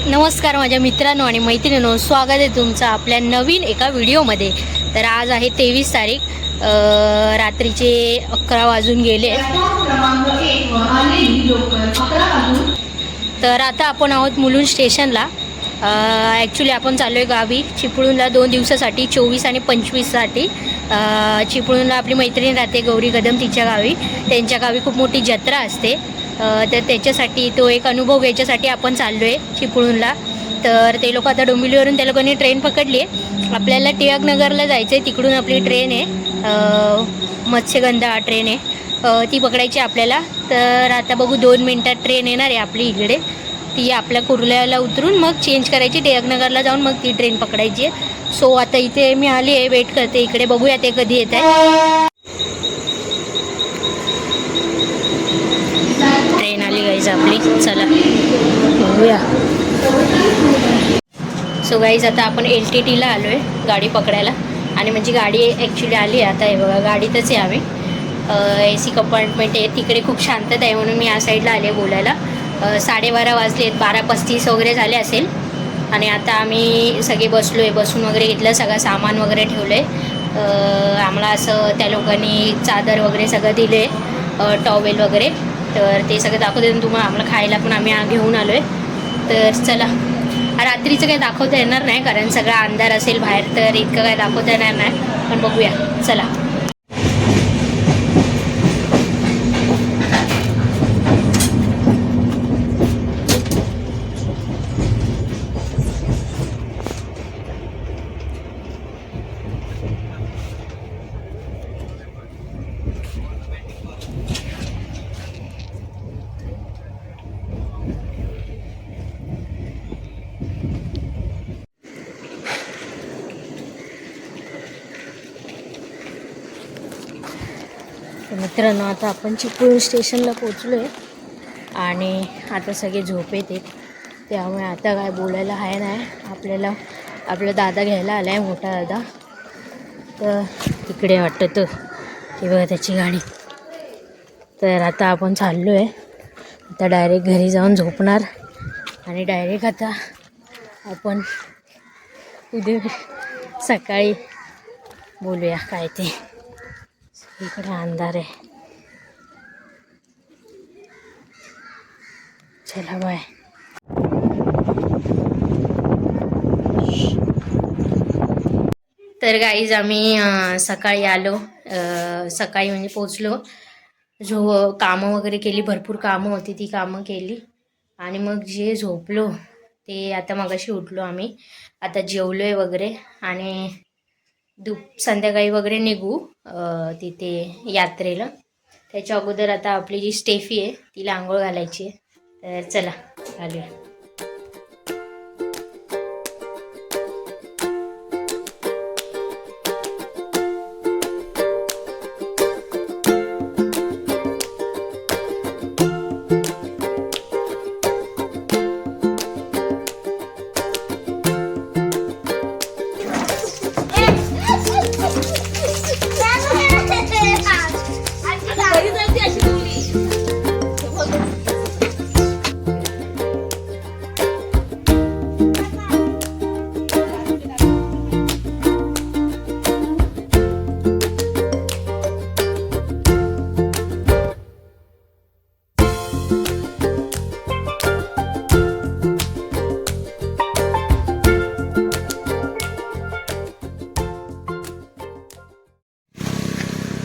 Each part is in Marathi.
नमस्कार माझ्या मित्रांनो आणि मैत्रिणींनो, स्वागत आहे तुमचं आपल्या नवीन एका व्हिडिओमध्ये। तर आज आहे 23 तारीख, रात्रीचे 11 वाजून गेले। तर आता आपण आहोत मुलुंड स्टेशनला। ॲक्च्युली आपण चाललो आहे गावी चिपळूणला 2 दिवसासाठी, 24 आणि 25साठी। चिपळूणला आपली मैत्रीण राहते गौरी कदम, तिच्या गावी, त्यांच्या गावी खूप मोठी जत्रा असते। तर त्याच्यासाठी तो एक अनुभव घ्यायच्यासाठी आपण चाललो आहे चिपळूणला। तर ते लोक आता डोंबिवलीवरून त्या लोकांनी ट्रेन पकडली आहे। आपल्याला टिळकनगरला जायचं आहे, तिकडून आपली ट्रेन आहे, मत्स्यगंधा ट्रेन आहे, ती पकडायची आपल्याला। तर आता बघू, 2 मिनटात ट्रेन येणार आहे आपली इकडे, ती आपल्या कुर्ल्याला उतरून मग चेंज करायची, टिळकनगरला जाऊन मग ती ट्रेन पकडायची आहे। सो आता इथे मी आली आहे, वेट करते इकडे, बघूया ते कधी येत आहे। ट्रेन आली गाईज आपली, चला बघूया। सो गाईज आता आपण LTTला आलो आहे गाडी पकडायला, आणि म्हणजे गाडी ॲक्च्युली आली आहे आता, हे बघा गाडीतच आहे आम्ही। AC कंपार्टमेंट आहे, तिकडे खूप शांतता आहे म्हणून मी या साईडला आले बोलायला। 12:30 वाजले, 12:35 वगैरे झाले असेल, आणि आता आम्ही सगळे बसलो आहे, बसून वगैरे घेतलं, सगळं सामान वगैरे ठेवलं आहे। आम्हाला असं त्या लोकांनी चादर वगैरे सगळं दिले, टॉवेल वगैरे, तर ते सगळं दाखवते तुम्हाला। आम्हाला खायला पण आम्ही घेऊन आलो आहे। तर चला, रात्रीचं काही दाखवता येणार नाही कारण सगळा अंधार असेल बाहेर, तर इतकं काय दाखवता येणार नाही, पण बघूया चला। मित्रांनो, आता आपण चिपळूण स्टेशनला पोचलो आहे, आणि आता सगळे झोपेत आहेत, त्यामुळे आता काय बोलायला आहे नाही आपल्याला। आपला दादा घ्यायला आला आहे, मोठा दादा, तर तिकडे वाटतं तो, की बघा त्याची गाडी। तर आता आपण चाललो आहे, आता डायरेक्ट घरी जाऊन झोपणार, आणि डायरेक्ट आता आपण उद्या सकाळी बोलूया काय ते। इकडे अंधार आहे, चला बाय। तर गाईज आम्ही सकाळी आलो, सकाळी म्हणजे पोचलो, जो कामं वगैरे केली, भरपूर कामं होती, ती कामं केली, आणि मग जे झोपलो ते आता मगाशी उठलो आम्ही। आता जेवलो आहे वगैरे, आणि संध्याकाळी वगैरे निघू तिथे यात्रेला। त्याच्या अगोदर आता आपली जी स्टेफी आहे तिला आंघोळ घालायची आहे, तर चला घालूया।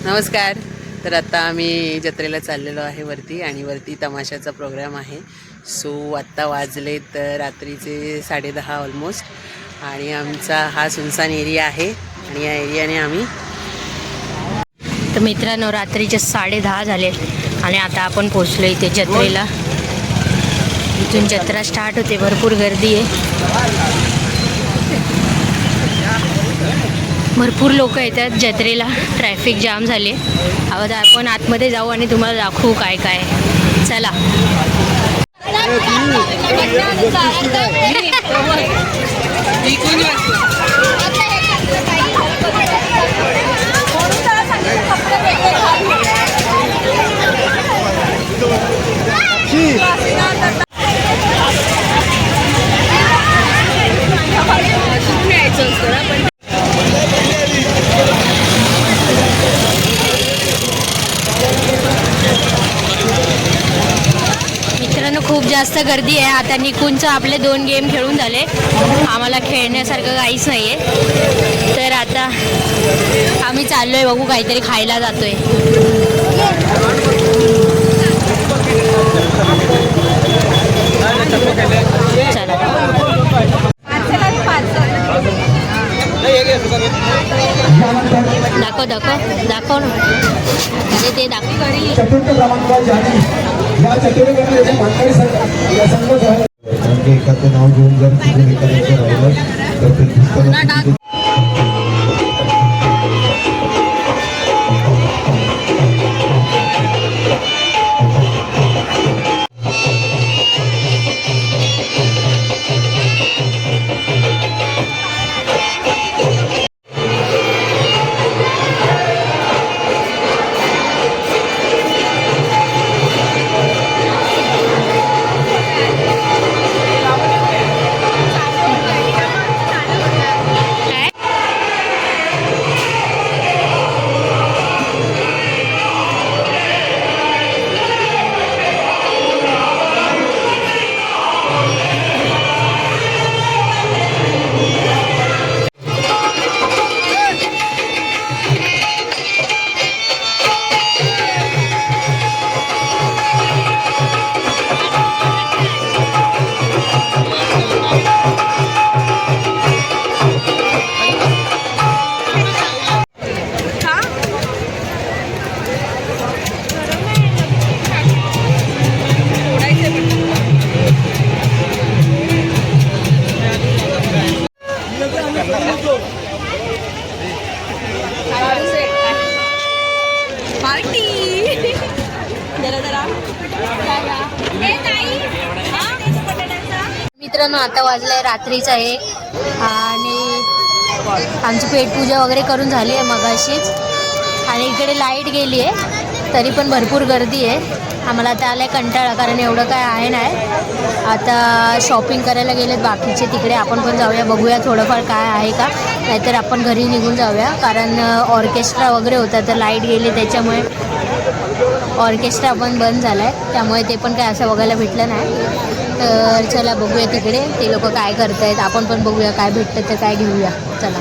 नमस्कार। तर आता आम्ही जत्रेला चाललेलो आहे वरती, आणि वरती तमाशाचा प्रोग्राम आहे। सो आत्ता वाजले तर रात्रीचे 10:30 ऑलमोस्ट, आणि आमचा हा सुनसान एरिया आहे, आणि या एरियाने आम्ही। तर मित्रांनो, रात्रीचे 10:30 झाले, आणि आता आपण पोचलो इथे जत्रेला। इथून जत्रा स्टार्ट होते, भरपूर गर्दी आहे, भरपूर लोक येतात जत्रेला, ट्रॅफिक जाम झाले। आता आपण आतमध्ये जाऊ आणि तुम्हाला दाखवू काय काय, चला। जास्त गर्दी आहे. आता निकुंजचं आपले 2 गेम खेळून झाले. आम्हाला खेळण्यासारखं काहीच नाही आहे. तर आता आम्ही चाललो आहे, बघू काहीतरी खायला जातो आहे. चला दाखव ना. अरे ते दाखव. चतुर्थ क्रमांकावर जाणे या चतुर्थीमध्ये मानकरी संघ जो आहे त्यांचे एखादं नाव घेऊन जर कुठे करायचं राहिलं तर ते पुस्तकात मित्रांनो, आता वाजलंय रात्रीचा 1 आणि आमची पेटपूजा वगैरे करून झाली आहे मगाशीच. आणि इकडे लाईट गेली आहे, तरी पण भरपूर गर्दी आहे. आम्हाला आता आलाय कंटाळा, कारण एवढं काय आहे नाही. आता शॉपिंग करायला गेलेत बाकीचे तिकडे. आपण पण जाऊया, बघूया थोडंफार काय आहे का, नाहीतर आपण घरी निघून जाऊया. कारण ऑर्केस्ट्रा वगैरे होता, तर लाईट गेली त्याच्यामुळे ऑर्केस्ट्रा पण बंद झाला आहे. त्यामुळे ते पण काय असं बघायला भेटलं नाही. तर चला बघूया तिकडे ते लोक काय करतायत. आपण पण बघूया काय भेटतं तर काय घेऊया. चला.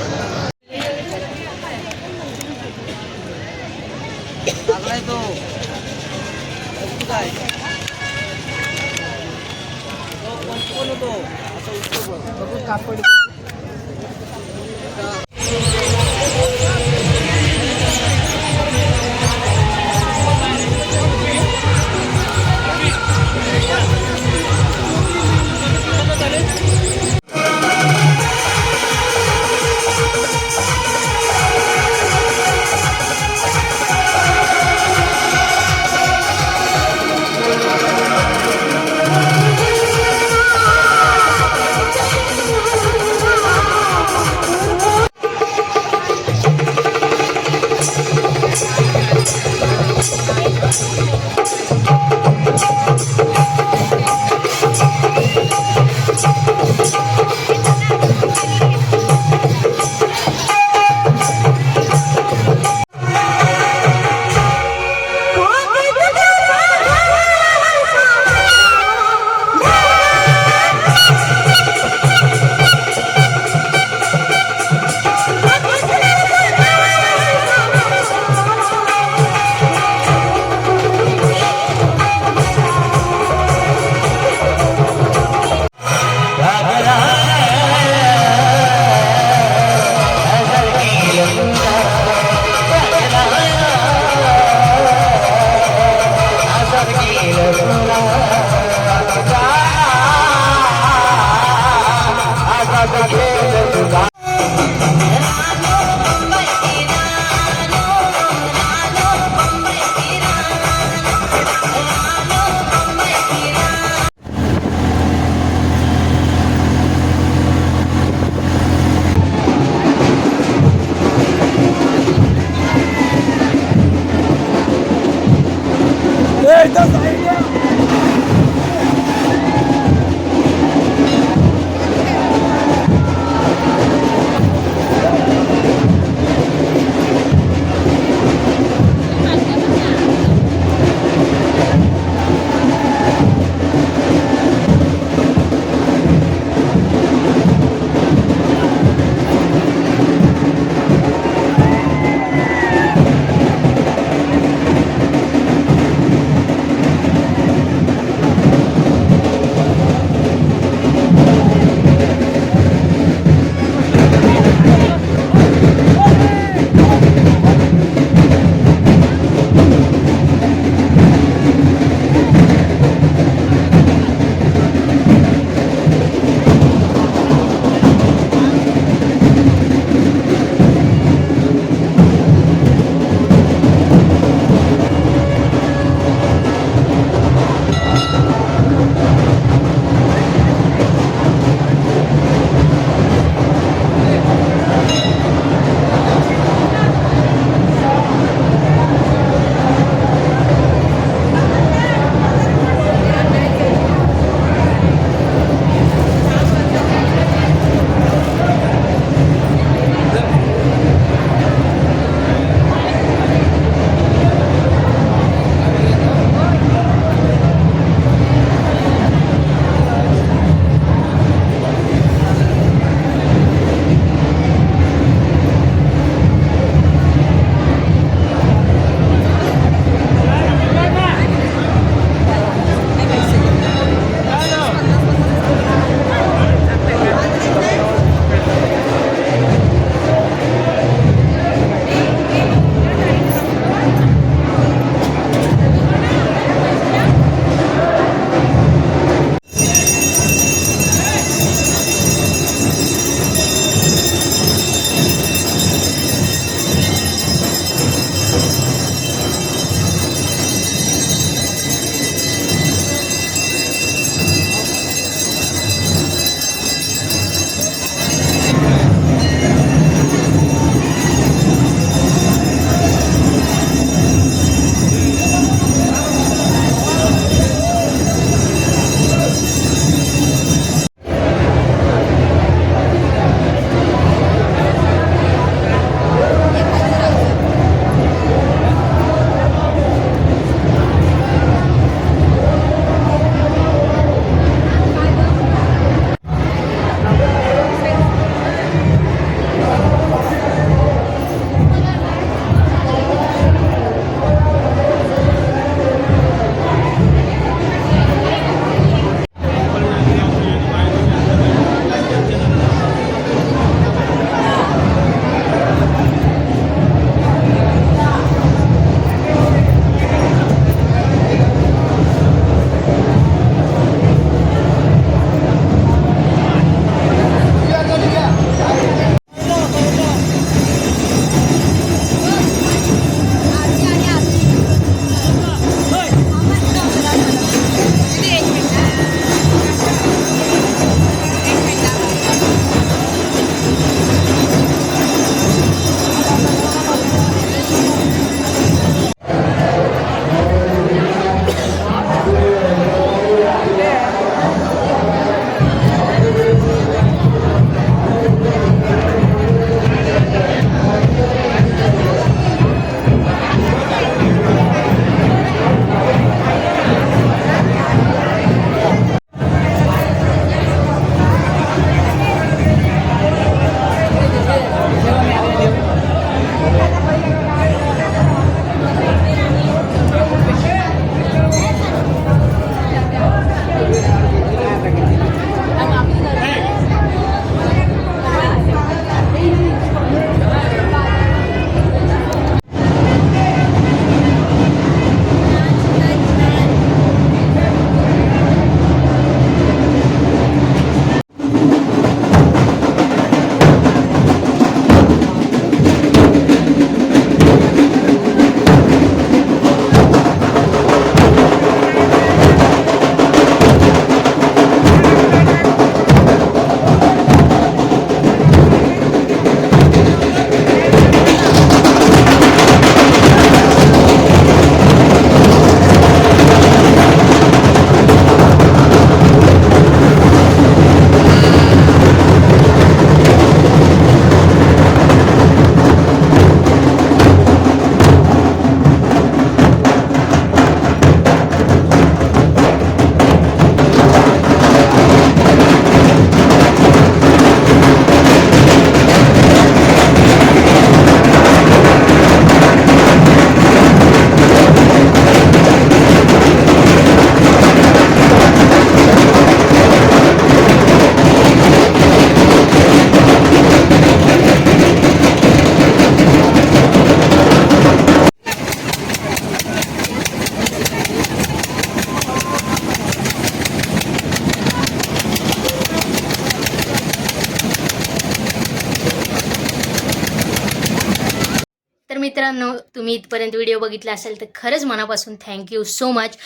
मित्रांनो, तुम्ही इथपर्यंत व्हिडिओ बघितला असेल तर खरंच मनापासून थँक्यू सो मच.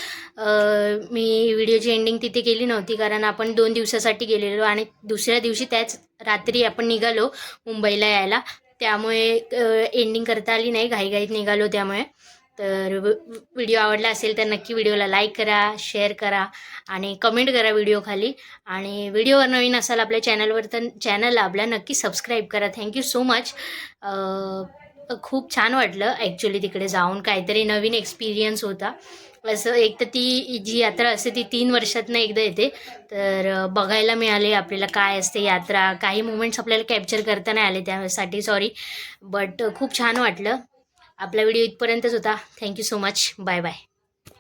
मी व्हिडिओची एंडिंग तिथे केली नव्हती कारण आपण 2 दिवसासाठी गेलेलो आणि दुसऱ्या दिवशी त्याच रात्री आपण निघालो मुंबईला यायला. त्यामुळे एंडिंग करता आली नाही, घाईघाईत निघालो त्यामुळे. तर व्हिडिओ आवडला असेल तर नक्की व्हिडिओला लाईक करा, शेअर करा आणि कमेंट करा व्हिडिओ खाली. आणि व्हिडिओवर नवीन असाल आपल्या चॅनलवर तर चॅनलला आपल्या नक्की सबस्क्राईब करा. Thank you so much. खूप छान वाटलं ॲक्च्युली तिकडे जाऊन, काहीतरी नवीन एक्सपिरियन्स होता. असं एक तर ती जी यात्रा असते ती 3 वर्षातनं एकदा येते, तर बघायला मिळाले आपल्याला काय असते यात्रा. काही मोमेंट्स आपल्याला कॅप्चर करता नाही आले त्यासाठी सॉरी, बट खूप छान वाटलं. आपला व्हिडिओ इथपर्यंतच होता. Thank you so much. Bye bye.